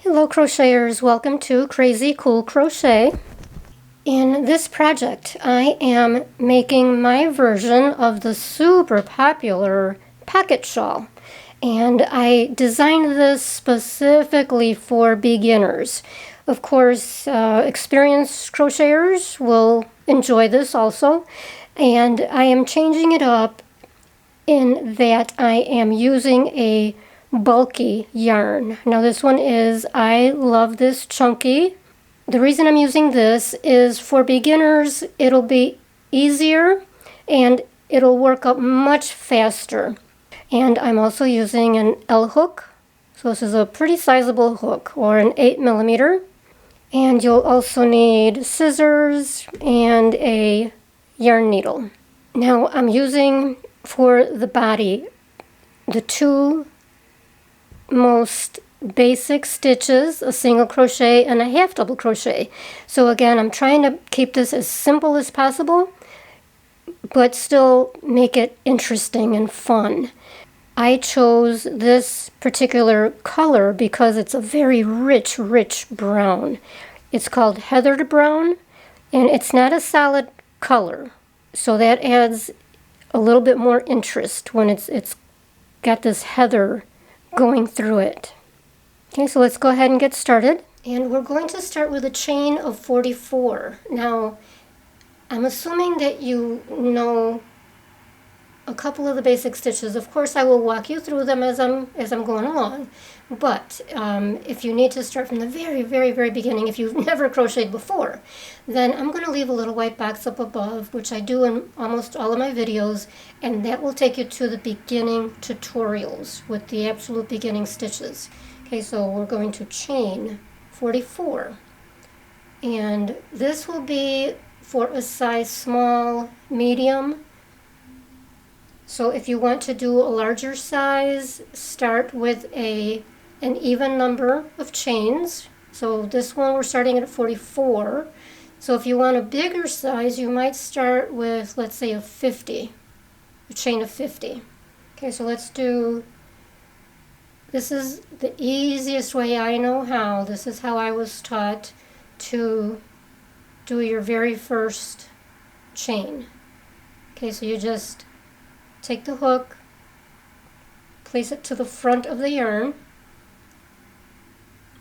Hello crocheters, welcome to Crazy Cool Crochet. In this project I am making my version of the super popular pocket shawl, and I designed this specifically for beginners. Of course, experienced crocheters will enjoy this also, and I am changing it up in that I am using a bulky yarn. Now this one is, I love this chunky. The reason I'm using this is for beginners it'll be easier and it'll work up much faster. And I'm also using an L hook. So this is a pretty sizable hook, or an 8mm. And you'll also need scissors and a yarn needle. Now I'm using for the body the two most basic stitches, a single crochet and a half double crochet. So again, I'm trying to keep this as simple as possible, but still make it interesting and fun. I chose this particular color because it's a very rich brown. It's called heathered brown, and it's not a solid color, so that adds a little bit more interest when it's got this heather going through it. Okay, so let's go ahead and get started. And we're going to start with a chain of 44. Now, I'm assuming that you know a couple of the basic stitches. Of course, I will walk you through them as I'm going along. But if you need to start from the very beginning, if you've never crocheted before, then I'm going to leave a little white box up above, which I do in almost all of my videos, and that will take you to the beginning tutorials with the absolute beginning stitches. Okay, so we're going to chain 44, and this will be for a size small, medium. So if you want to do a larger size, start with an even number of chains. So this one we're starting at 44. So if you want a bigger size, you might start with, let's say, a chain of 50. Okay, so let's do, this is the easiest way I know how. This is how I was taught to do your very first chain. Okay, so you just take the hook, place it to the front of the yarn,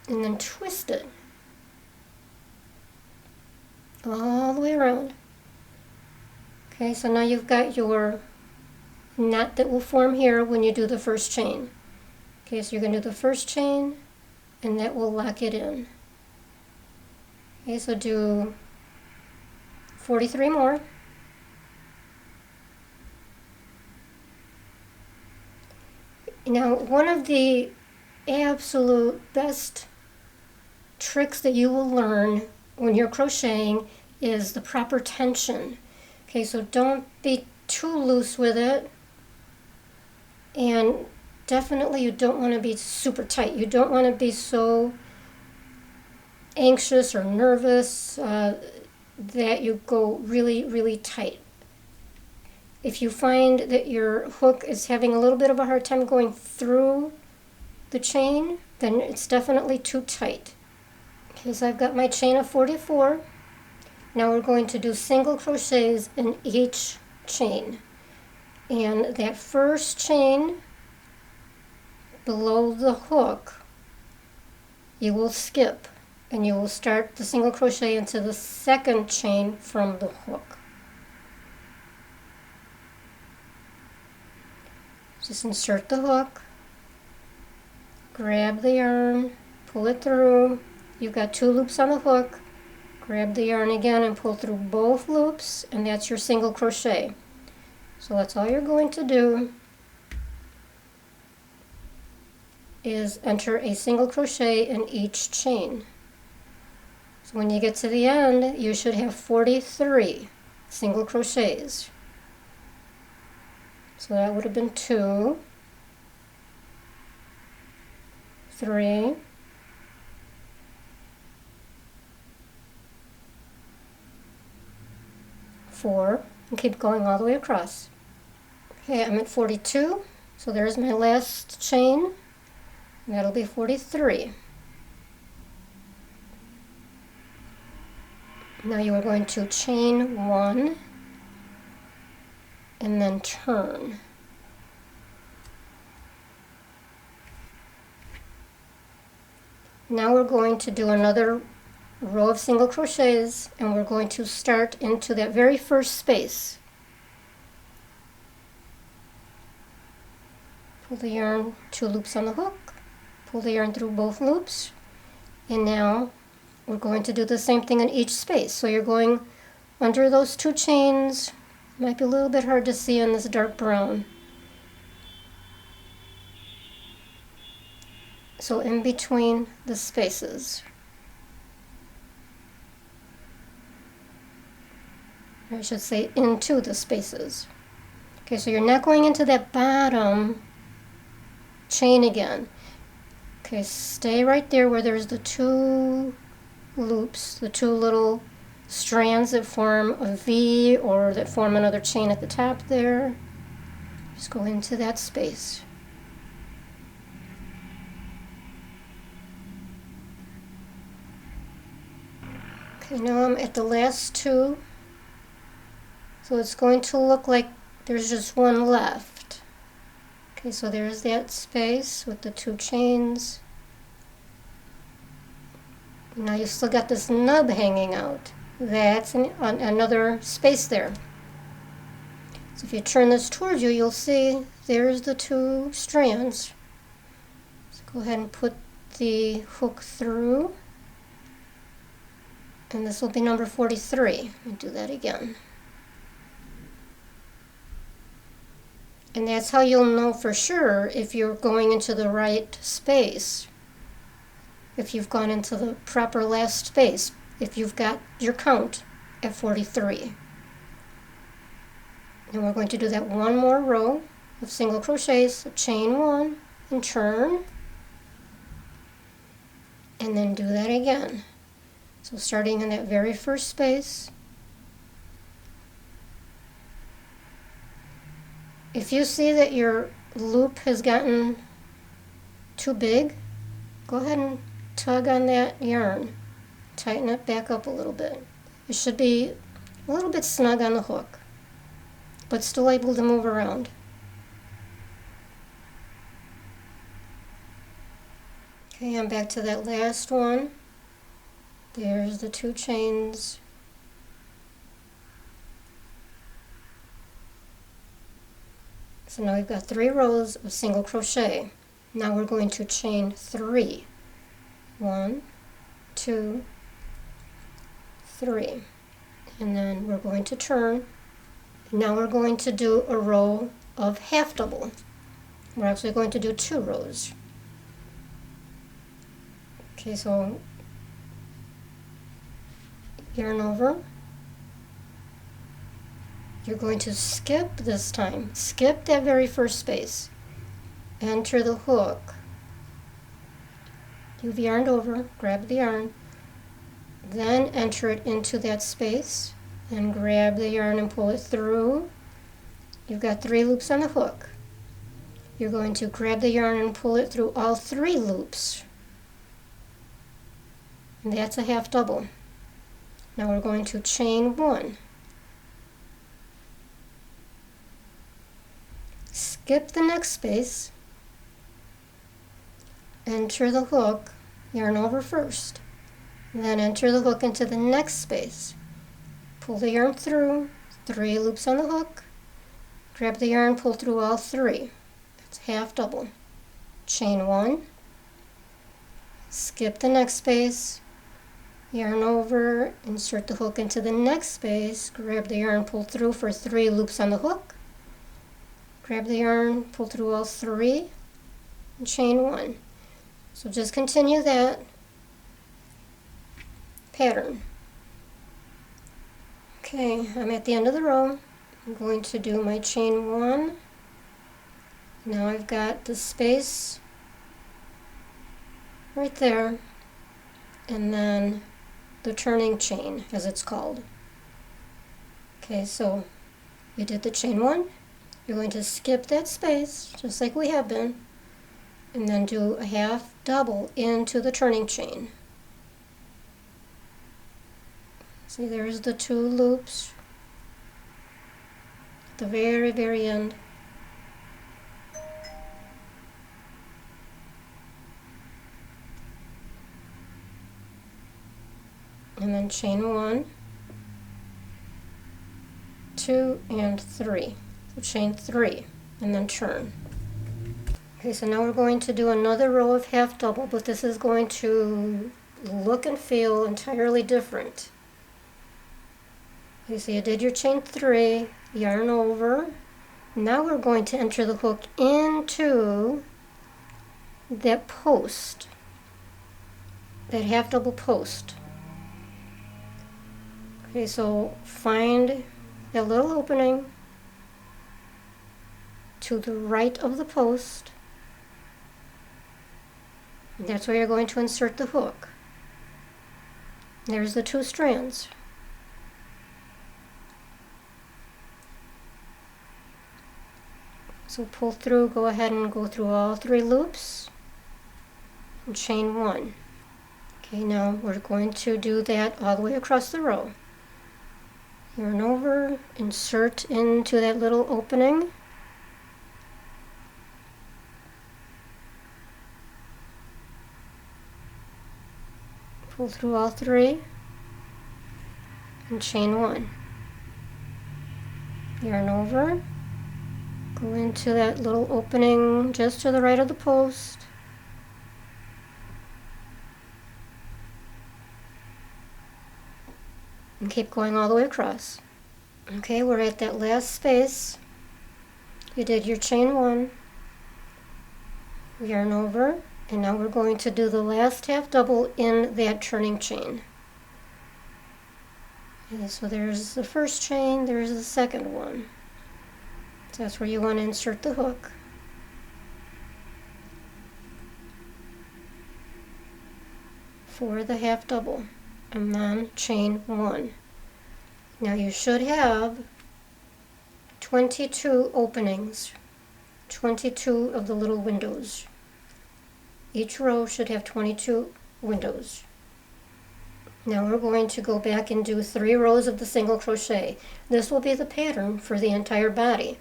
and then twist it all the way around. Okay, so now you've got your knot that will form here when you do the first chain. Okay, so you're going to do the first chain, and that will lock it in. Okay, so do 43 more. Now, one of the absolute best tricks that you will learn when you're crocheting is the proper tension. Okay, so don't be too loose with it, and definitely you don't want to be super tight. You don't want to be so anxious or nervous that you go really tight. If you find that your hook is having a little bit of a hard time going through the chain, then it's definitely too tight. Okay, so I've got my chain of 44. Now we're going to do single crochets in each chain. And that first chain below the hook, you will skip, and you will start the single crochet into the second chain from the hook. Just insert the hook, grab the yarn, pull it through. You've got 2 loops on the hook. Grab the yarn again and pull through both loops, and that's your single crochet. So that's all you're going to do, is enter a single crochet in each chain. So when you get to the end, you should have 43 single crochets. So that would have been 2, 3, 4, and keep going all the way across. Okay, I'm at 42, so there's my last chain, and that'll be 43. Now you are going to chain 1 and then turn. Now we're going to do another row of single crochets, and we're going to start into that very first space. Pull the yarn 2 loops on the hook, pull the yarn through both loops, and now we're going to do the same thing in each space. So you're going under those 2 chains. Might be a little bit hard to see in this dark brown. So in between the spaces. I should say into the spaces. Okay, so you're not going into that bottom chain again. Okay, stay right there where there's the 2 loops, the 2 little strands that form a V or that form another chain at the top there. Just go into that space. Okay, now I'm at the last 2. So it's going to look like there's just 1 left. Okay, so there's that space with the 2 chains. Now you still got this nub hanging out. That's another space there. So if you turn this towards you, you'll see there's the 2 strands. So go ahead and put the hook through. And this will be number 43. Let me do that again. And that's how you'll know for sure if you're going into the right space. If you've gone into the proper last space. If you've got your count at 43. And we're going to do that 1 more row of single crochets. So chain 1 and turn. And then do that again. So starting in that very first space. If you see that your loop has gotten too big, go ahead and tug on that yarn. Tighten it back up a little bit. It should be a little bit snug on the hook, but still able to move around. Okay, I'm back to that last one. There's the 2 chains. So now we've got 3 rows of single crochet. Now we're going to chain 3. 1, 2, 3. And then we're going to turn. Now we're going to do a row of half double. We're actually going to do 2 rows. Okay, so yarn over. You're going to skip this time. Skip that very first space. Enter the hook. You've yarned over, grab the yarn, then enter it into that space, and grab the yarn and pull it through. You've got 3 loops on the hook. You're going to grab the yarn and pull it through all 3 loops. And that's a half double. Now we're going to chain 1. Skip the next space. Enter the hook, yarn over first. Then enter the hook into the next space. Pull the yarn through, 3 loops on the hook. Grab the yarn, pull through all 3. That's half double. Chain 1. Skip the next space. Yarn over, insert the hook into the next space, grab the yarn, pull through for 3 loops on the hook, grab the yarn, pull through all 3, and chain 1. So just continue that pattern. Okay, I'm at the end of the row. I'm going to do my chain 1. Now I've got the space right there, and then the turning chain, as it's called. Okay, so we did the chain 1. You're going to skip that space, just like we have been, and then do a half double into the turning chain. See, there's the 2 loops at the very, very end. And then chain 1, 2, and 3. So chain 3, and then turn. Okay, so now we're going to do another row of half double, but this is going to look and feel entirely different. Okay, so you did your chain 3, yarn over. Now we're going to enter the hook into that post, that half double post. Okay, so find that little opening to the right of the post. That's where you're going to insert the hook. There's the 2 strands. So pull through, go ahead and go through all 3 loops and chain 1. Okay, now we're going to do that all the way across the row. Yarn over, insert into that little opening. Pull through all 3 and chain 1. Yarn over, go into that little opening just to the right of the post. And keep going all the way across. Okay, we're at that last space. You did your chain 1, yarn over, and now we're going to do the last half double in that turning chain. Okay, so there's the first chain, there's the second one. So that's where you want to insert the hook. For the half double, and then chain 1. Now you should have 22 openings, 22 of the little windows. Each row should have 22 windows. Now we're going to go back and do 3 rows of the single crochet. This will be the pattern for the entire body.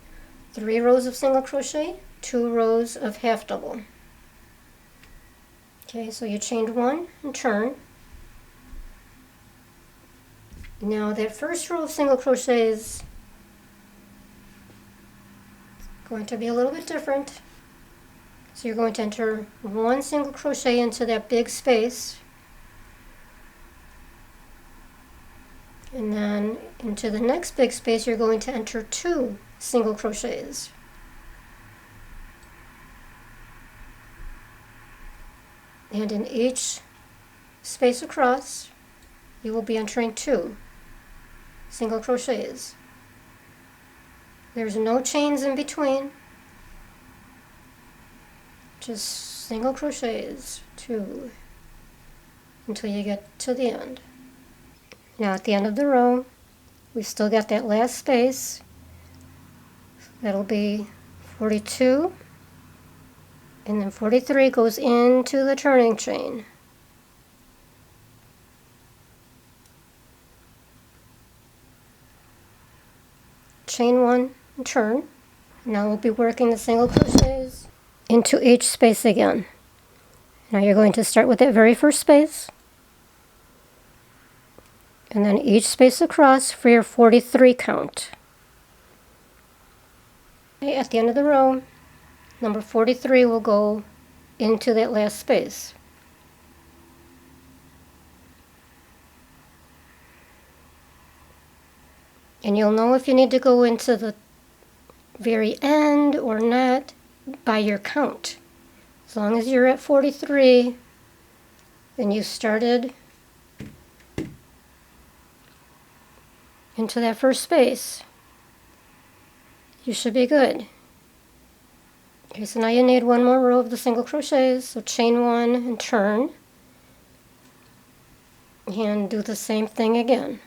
3 rows of single crochet, 2 rows of half double. Okay, so you chained 1 and turn. Now that first row of single crochet is going to be a little bit different. So you're going to enter 1 single crochet into that big space, and then into the next big space you're going to enter 2 single crochets. And in each space across you will be entering 2 single crochets. There's no chains in between, just single crochets, 2, until you get to the end. Now at the end of the row we've still got that last space. That'll be 42, and then 43 goes into the turning chain. Chain 1 and turn. Now we'll be working the single crochets into each space again. Now you're going to start with that very first space, and then each space across for your 43 count. Okay, at the end of the row, number 43 will go into that last space. And you'll know if you need to go into the very end or not by your count. As long as you're at 43, then you started into that first space, you should be good. Okay, so now you need 1 more row of the single crochets, so chain 1 and turn, and do the same thing again.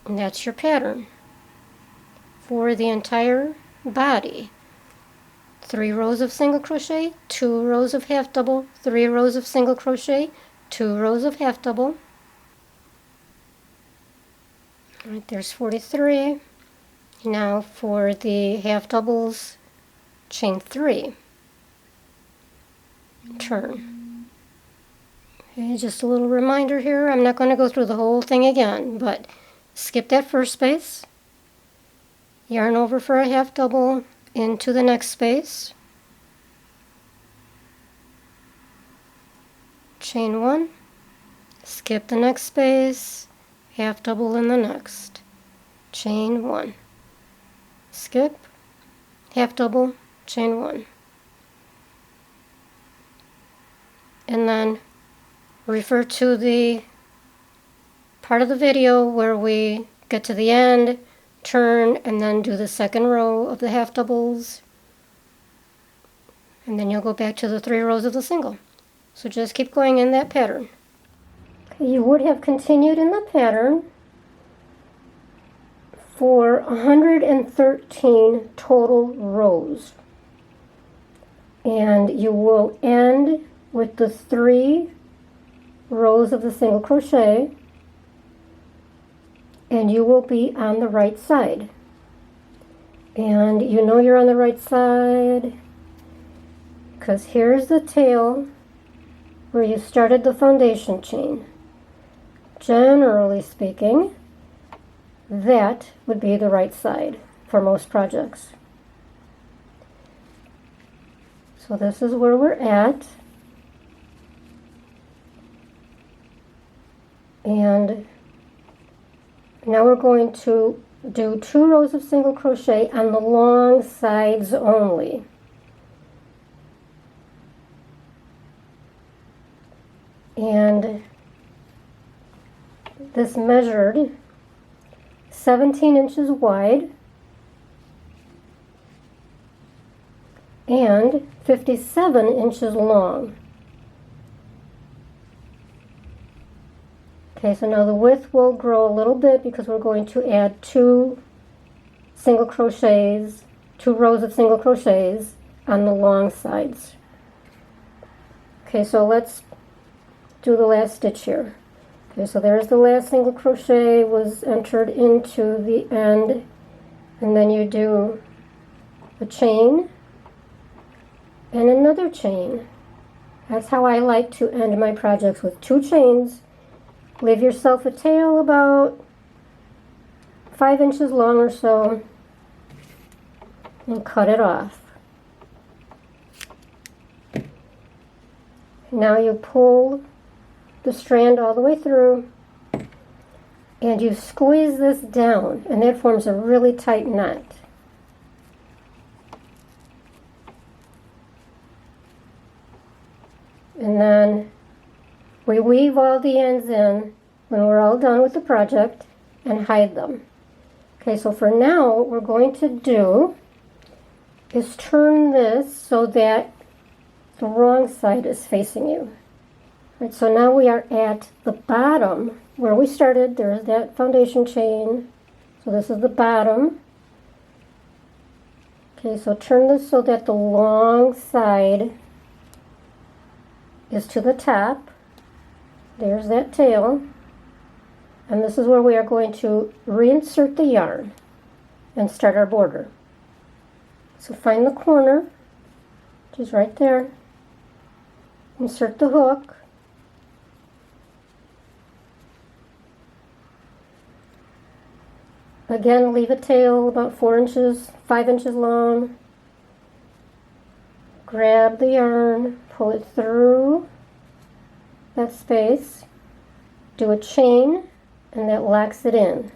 And that's your pattern for the entire body. 3 rows of single crochet, 2 rows of half double, 3 rows of single crochet, 2 rows of half double, All right, there's 43. Now for the half doubles, chain 3, turn. Okay, just a little reminder here, I'm not going to go through the whole thing again, but skip that first space, yarn over for a half double into the next space, chain 1, skip the next space, half double in the next, chain 1, skip, half double, chain 1, and then refer to the part of the video where we get to the end, turn, and then do the second row of the half doubles, and then you'll go back to the 3 rows of the single. So just keep going in that pattern. Okay, you would have continued in the pattern for 113 total rows, and you will end with the 3 rows of the single crochet, and you will be on the right side. And you know you're on the right side because here's the tail where you started the foundation chain. Generally speaking, that would be the right side for most projects. So this is where we're at. And now we're going to do 2 rows of single crochet on the long sides only. And this measured 17 inches wide and 57 inches long. Okay, so now the width will grow a little bit because we're going to add 2 single crochets, 2 rows of single crochets on the long sides. Okay, so let's do the last stitch here. Okay, so there's the last single crochet was entered into the end, and then you do a chain and another chain. That's how I like to end my projects, with 2 chains. Leave yourself a tail about 5 inches long or so and cut it off. Now you pull the strand all the way through and you squeeze this down, and that forms a really tight knot. And then we weave all the ends in when we're all done with the project and hide them. Okay, so for now what we're going to do is turn this so that the wrong side is facing you. Right, so now we are at the bottom where we started. There's that foundation chain. So this is the bottom. Okay, so turn this so that the long side is to the top. There's that tail. And this is where we are going to reinsert the yarn and start our border. So find the corner, which is right there. Insert the hook. Again, leave a tail about 5 inches long. Grab the yarn, pull it through that space, do a chain, and that locks it in.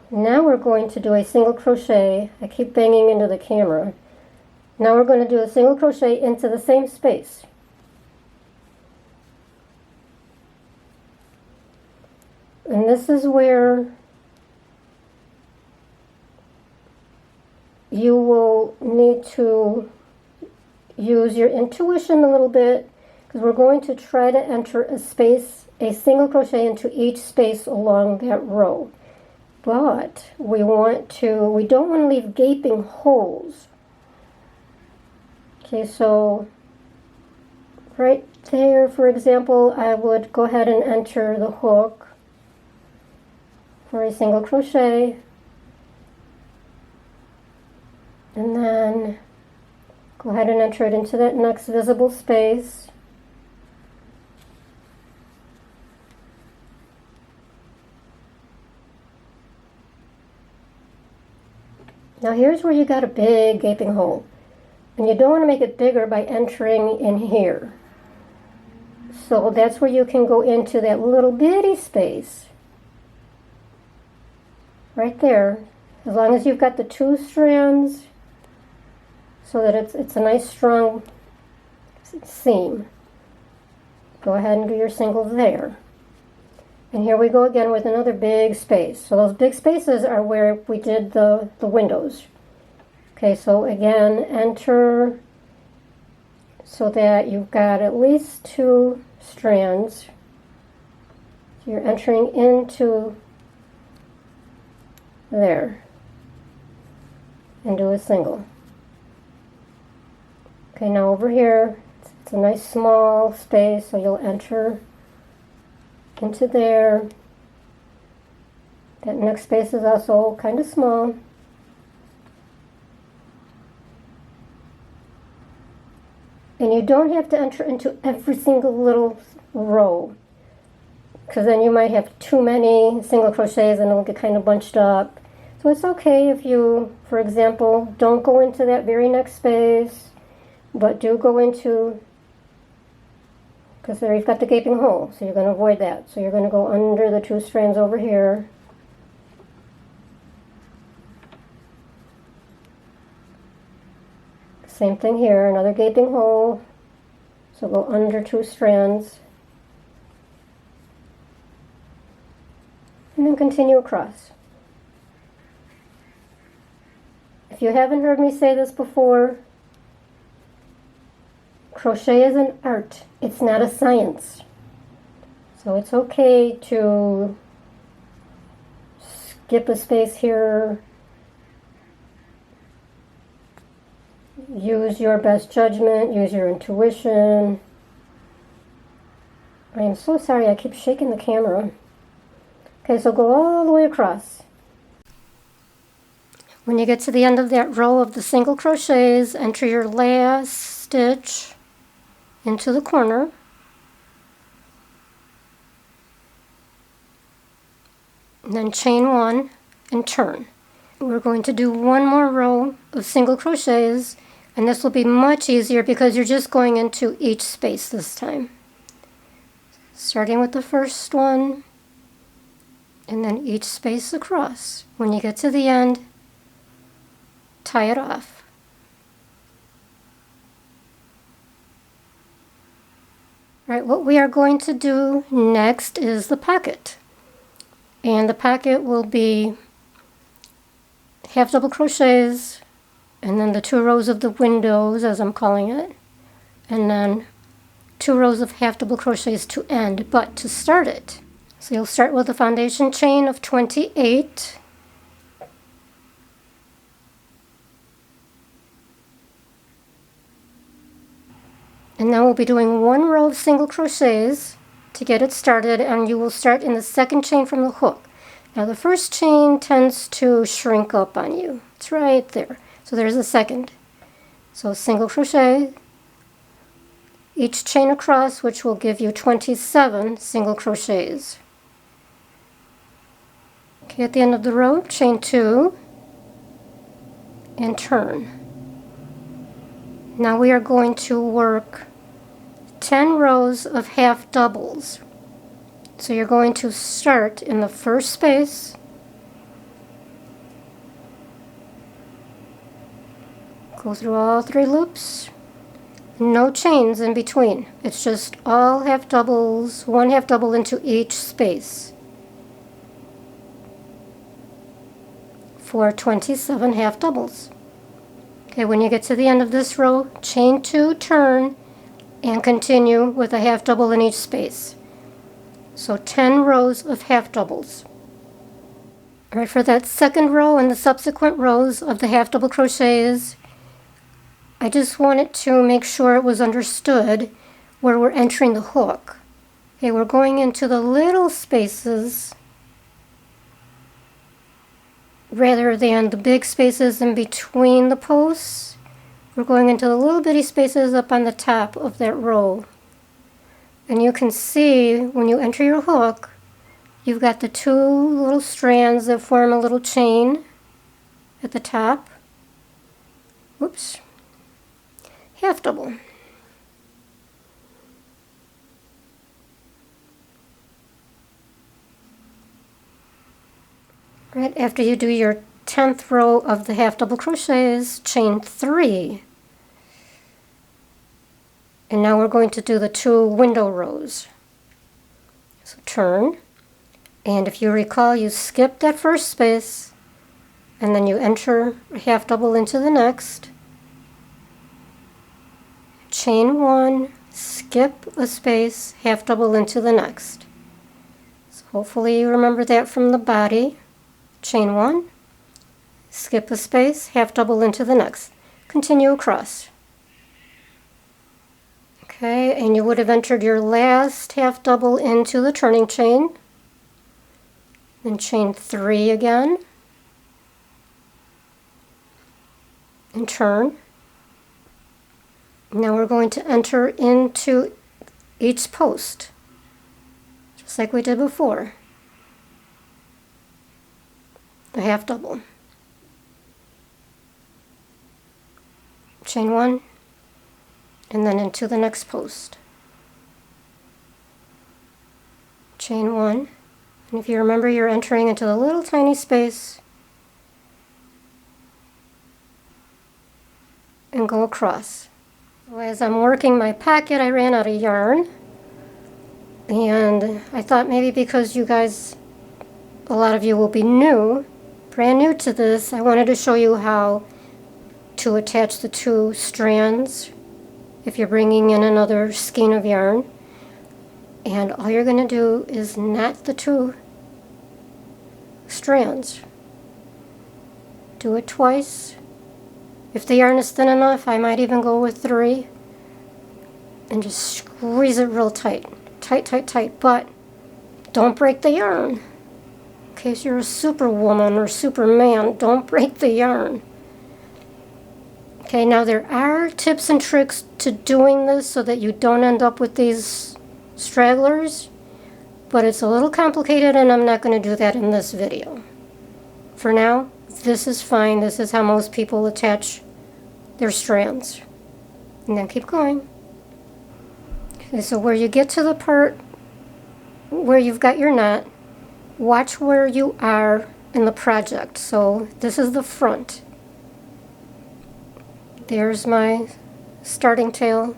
Now we're going to do a single crochet. I keep banging into the camera. Now we're going to do a single crochet into the same space. And this is where you will need to use your intuition a little bit, because we're going to try to enter a single crochet into each space along that row. But we don't want to leave gaping holes. Okay, so right there, for example, I would go ahead and enter the hook for a single crochet, and then go ahead and enter it into that next visible space. Now here's where you got a big gaping hole, and you don't want to make it bigger by entering in here. So that's where you can go into that little bitty space right there, as long as you've got the 2 strands so that it's a nice strong seam. Go ahead and do your single there. And here we go again with another big space. So those big spaces are where we did the windows. Okay, so again, enter so that you've got at least 2 strands. So you're entering into there and do a single. Okay, now over here, it's a nice small space, so you'll enter into there. That next space is also kind of small. And you don't have to enter into every single little row, because then you might have too many single crochets and it'll get kind of bunched up. So it's okay if you, for example, don't go into that very next space, but do go into, because there you've got the gaping hole, so you're going to avoid that. So you're going to go under the 2 strands over here. Same thing here, another gaping hole. So go under 2 strands. And then continue across. If you haven't heard me say this before, crochet is an art. It's not a science. So it's okay to skip a space here. Use your best judgment, use your intuition. I am so sorry, I keep shaking the camera. Okay, so go all the way across. When you get to the end of that row of the single crochets, enter your last stitch into the corner. And then chain 1 and turn. We're going to do 1 more row of single crochets, and this will be much easier because you're just going into each space this time. Starting with the first one, and then each space across. When you get to the end, tie it off. Right, what we are going to do next is the pocket. And the pocket will be half double crochets, and then the 2 rows of the windows, as I'm calling it, and then 2 rows of half double crochets to end, but to start it. So you'll start with a foundation chain of 28. And then we'll be doing 1 row of single crochets to get it started, and you will start in the second chain from the hook. Now the first chain tends to shrink up on you. It's right there. So there's the second. So single crochet, each chain across, which will give you 27 single crochets. Okay, at the end of the row, chain 2 and turn. Now we are going to work 10 rows of half doubles. So you're going to start in the first space, go through all 3 loops, no chains in between. It's just all half doubles, 1 half double into each space for 27 half doubles. Okay, when you get to the end of this row, chain 2, turn, and continue with a half double in each space. So 10 rows of half doubles. All right, for that second row and the subsequent rows of the half double crochets, I just wanted to make sure it was understood where we're entering the hook. Okay, we're going into the little spaces rather than the big spaces in between the posts, we're going into the little bitty spaces up on the top of that row. And you can see when you enter your hook, you've got the two little strands that form a little chain at the top. Whoops. Half double. Right after you do your 10th row of the half double crochets, chain 3. And now we're going to do the 2 window rows. So turn, and if you recall, you skip that first space, and then you enter a half double into the next. Chain 1, skip a space, half double into the next. So hopefully you remember that from the body. Chain 1, skip a space, half double into the next. Continue across. Okay, and you would have entered your last half double into the turning chain. Then chain 3 again. And turn. Now we're going to enter into each post, just like we did before. A half double. Chain 1, and then into the next post. Chain 1, and if you remember, you're entering into the little tiny space and go across. So as I'm working my pocket, I ran out of yarn, and I thought maybe because you guys, a lot of you will be brand new to this, I wanted to show you how to attach the 2 strands if you're bringing in another skein of yarn. And all you're going to do is knot the 2 strands. Do it twice. If the yarn is thin enough, I might even go with 3. And just squeeze it real tight. Tight, tight, tight. But don't break the yarn. In case you're a superwoman or superman, don't break the yarn. Okay, now there are tips and tricks to doing this so that you don't end up with these stragglers, but it's a little complicated and I'm not going to do that in this video. For now, this is fine. This is how most people attach their strands. And then keep going. Okay, so where you get to the part where you've got your knot, watch where you are in the project. So this is the front. There's my starting tail.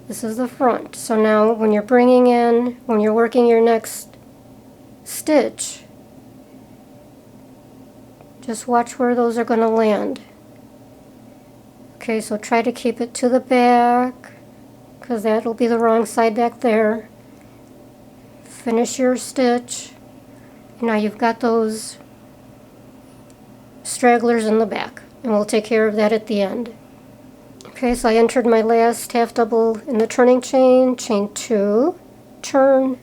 This is the front. So now when you're when you're working your next stitch, just watch where those are going to land. Okay, so try to keep it to the back, because that'll be the wrong side back there. Finish your stitch. Now you've got those stragglers in the back, and we'll take care of that at the end. Okay, so I entered my last half double in the turning chain, chain 2, turn,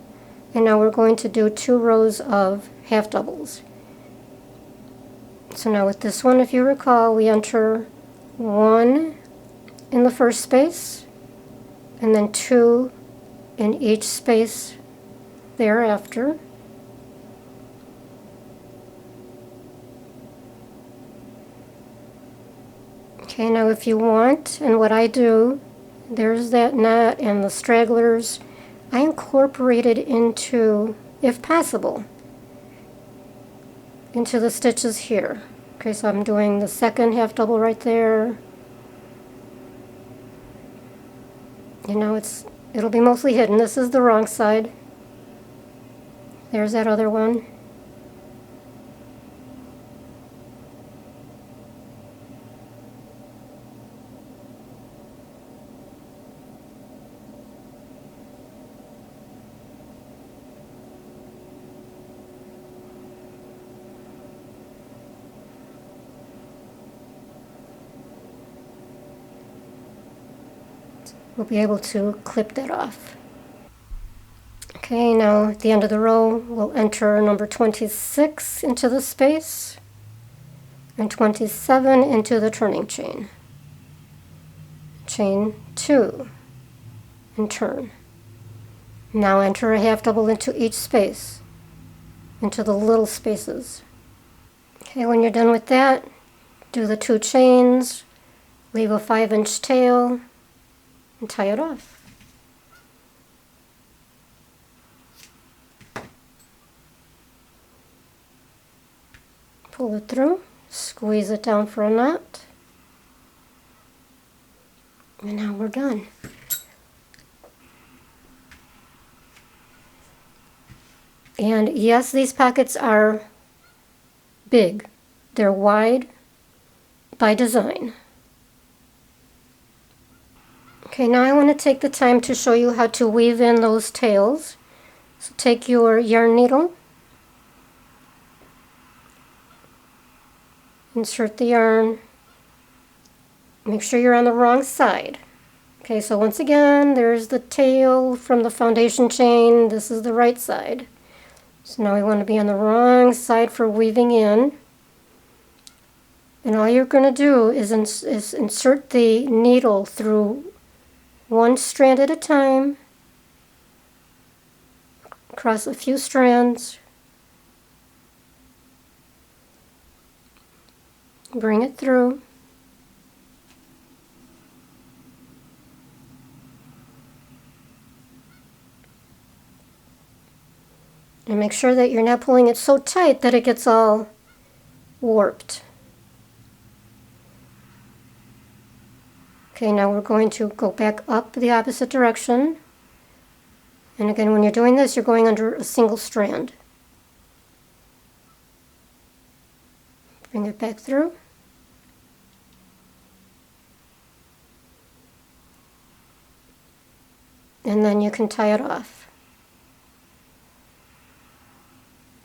and now we're going to do 2 rows of half doubles. So now with this one, if you recall, we enter 1 in the first space, and then 2 in each space thereafter. Okay, now if you want, and what I do, there's that knot and the stragglers, I incorporate it into, if possible, into the stitches here. Okay, so I'm doing the second half double right there. You know, it'll be mostly hidden. This is the wrong side. There's that other one. We'll be able to clip that off. Okay, now at the end of the row, we'll enter number 26 into the space and 27 into the turning chain. Chain 2 and turn. Now enter a half double into each space, into the little spaces. Okay, when you're done with that, do the 2 chains, leave a 5-inch tail, and tie it off. Pull it through, squeeze it down for a knot, and now we're done. And yes, these pockets are big. They're wide by design. Okay, now I want to take the time to show you how to weave in those tails. So take your yarn needle, insert the yarn, make sure you're on the wrong side. Okay, so once again, there's the tail from the foundation chain. This is the right side. So now we want to be on the wrong side for weaving in. And all you're going to do is insert the needle through one strand at a time, across a few strands, bring it through, and make sure that you're not pulling it so tight that it gets all warped. Okay, now we're going to go back up the opposite direction. And again, when you're doing this, you're going under a single strand. Bring it back through. And then you can tie it off.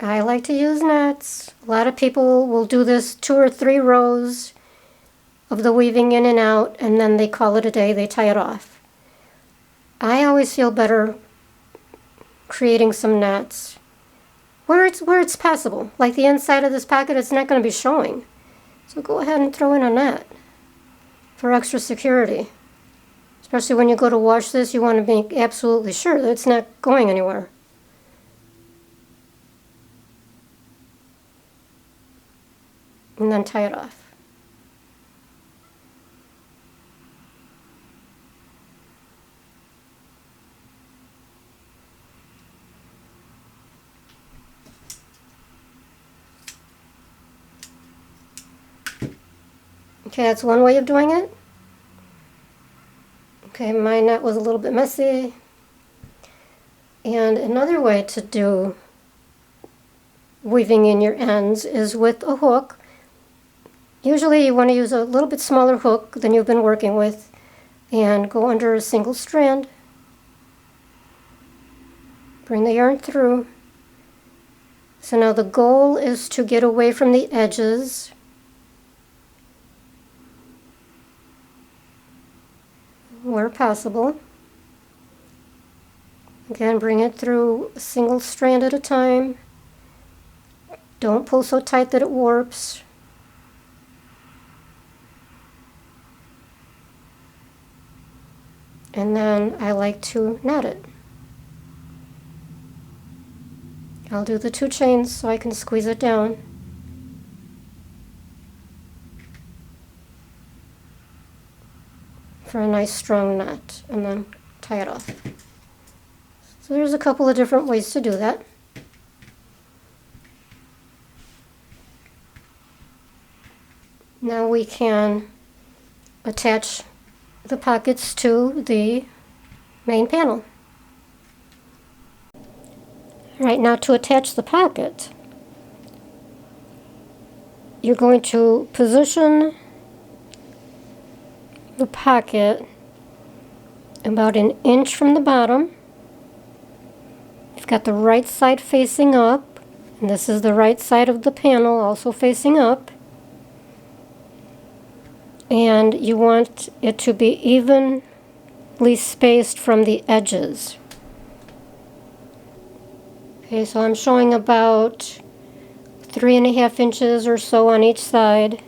I like to use knots. A lot of people will do this 2 or 3 rows of the weaving in and out, and then they call it a day, they tie it off. I always feel better creating some knots where it's possible. Like the inside of this pocket, it's not going to be showing. So go ahead and throw in a knot for extra security. Especially when you go to wash this, you want to be absolutely sure that it's not going anywhere. And then tie it off. Okay, that's one way of doing it. Okay, my knot was a little bit messy. And another way to do weaving in your ends is with a hook. Usually you want to use a little bit smaller hook than you've been working with and go under a single strand. Bring the yarn through. So now the goal is to get away from the edges. Where possible. Again, bring it through a single strand at a time. Don't pull so tight that it warps. And then I like to knot it. I'll do the 2 chains so I can squeeze it down. For a nice strong knot, and then tie it off. So there's a couple of different ways to do that. Now we can attach the pockets to the main panel. Right, now to attach the pocket, you're going to position the pocket about 1 inch from the bottom. You've got the right side facing up, and this is the right side of the panel also facing up. And you want it to be evenly spaced from the edges. Okay, so I'm showing about 3.5 inches or so on each side.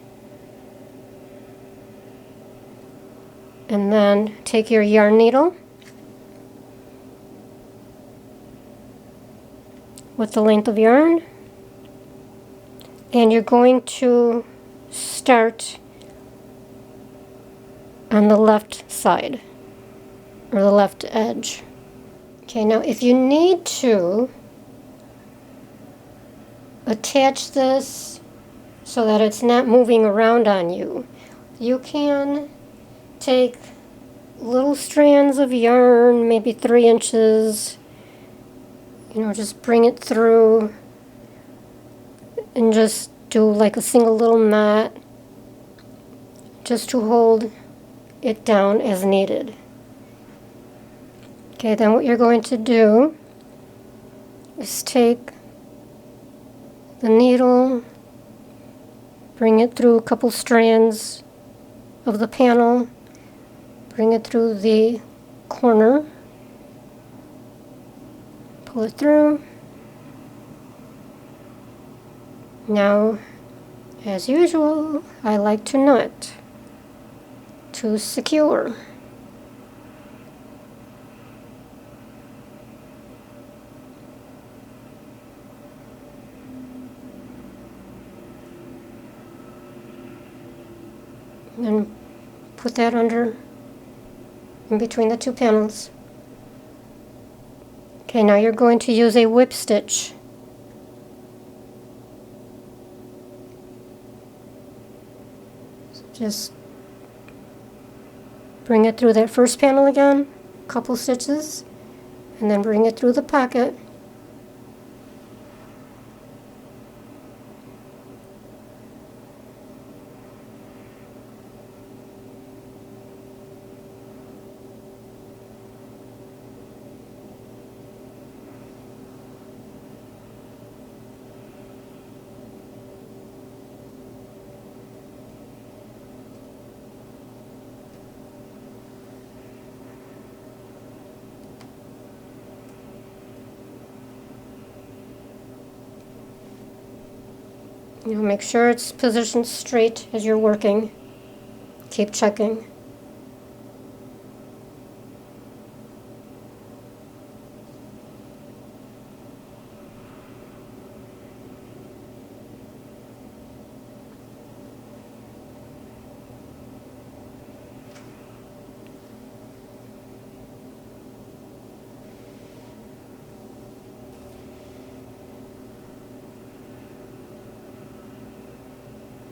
And then take your yarn needle with the length of yarn, and you're going to start on the left side, or the left edge. Okay, now if you need to attach this so that it's not moving around on you, you can take little strands of yarn, maybe 3 inches, just bring it through and just do like a single little knot just to hold it down as needed. Okay, then what you're going to do is take the needle, bring it through a couple strands of the panel, bring it through the corner, pull it through. Now, as usual, I like to knot to secure. And then put that under in between the two panels. Okay, now you're going to use a whip stitch. So just bring it through that first panel again, a couple stitches, and then bring it through the pocket. Make sure it's positioned straight as you're working. Keep checking.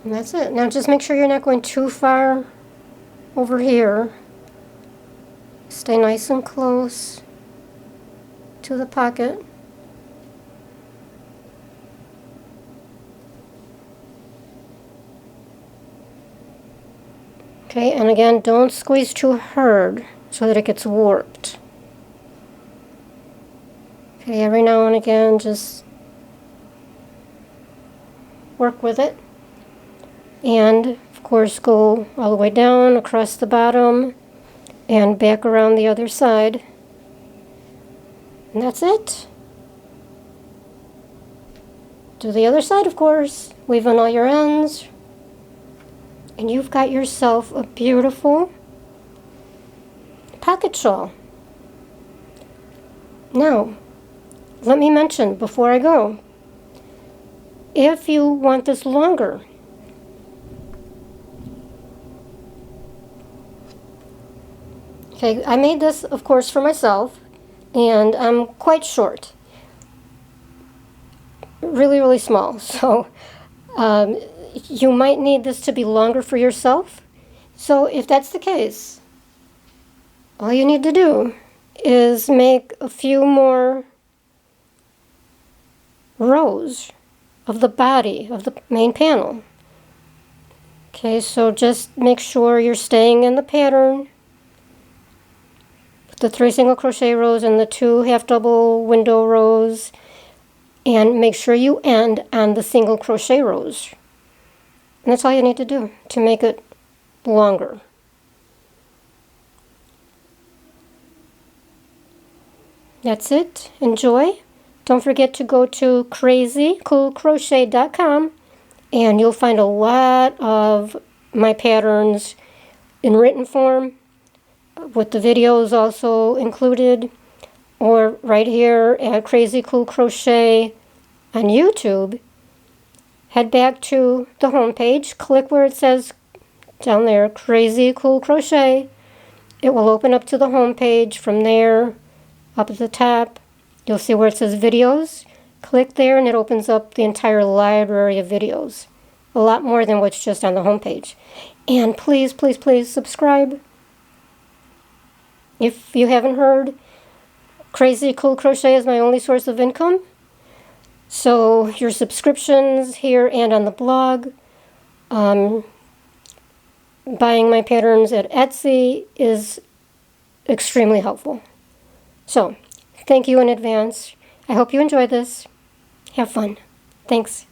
And that's it. Now just make sure you're not going too far over here. Stay nice and close to the pocket. Okay, and again, don't squeeze too hard so that it gets warped. Okay, every now and again, just work with it. And of course go all the way down across the bottom and back around the other side. And that's it. Do the other side, of course. Weave on all your ends. And you've got yourself a beautiful pocket shawl. Now, let me mention before I go, if you want this longer, okay, I made this, of course, for myself, and I'm quite short. Really, really small. So you might need this to be longer for yourself. So if that's the case, all you need to do is make a few more rows of the body of the main panel. Okay, so just make sure you're staying in the pattern. The 3 single crochet rows and the 2 half double window rows, and make sure you end on the single crochet rows. And that's all you need to do to make it longer. That's it. Enjoy. Don't forget to go to crazycoolcrochet.com and you'll find a lot of my patterns in written form with the videos also included, or right here at Crazy Cool Crochet on YouTube. Head back to the home page, click where it says down there Crazy Cool Crochet. It will open up to the home page. From there, up at the top, you'll see where it says videos. Click there and it opens up the entire library of videos. A lot more than what's just on the home page. And please, please, please subscribe. If you haven't heard, Crazy Cool Crochet is my only source of income. So your subscriptions here and on the blog, buying my patterns at Etsy is extremely helpful. So, thank you in advance. I hope you enjoy this. Have fun. Thanks.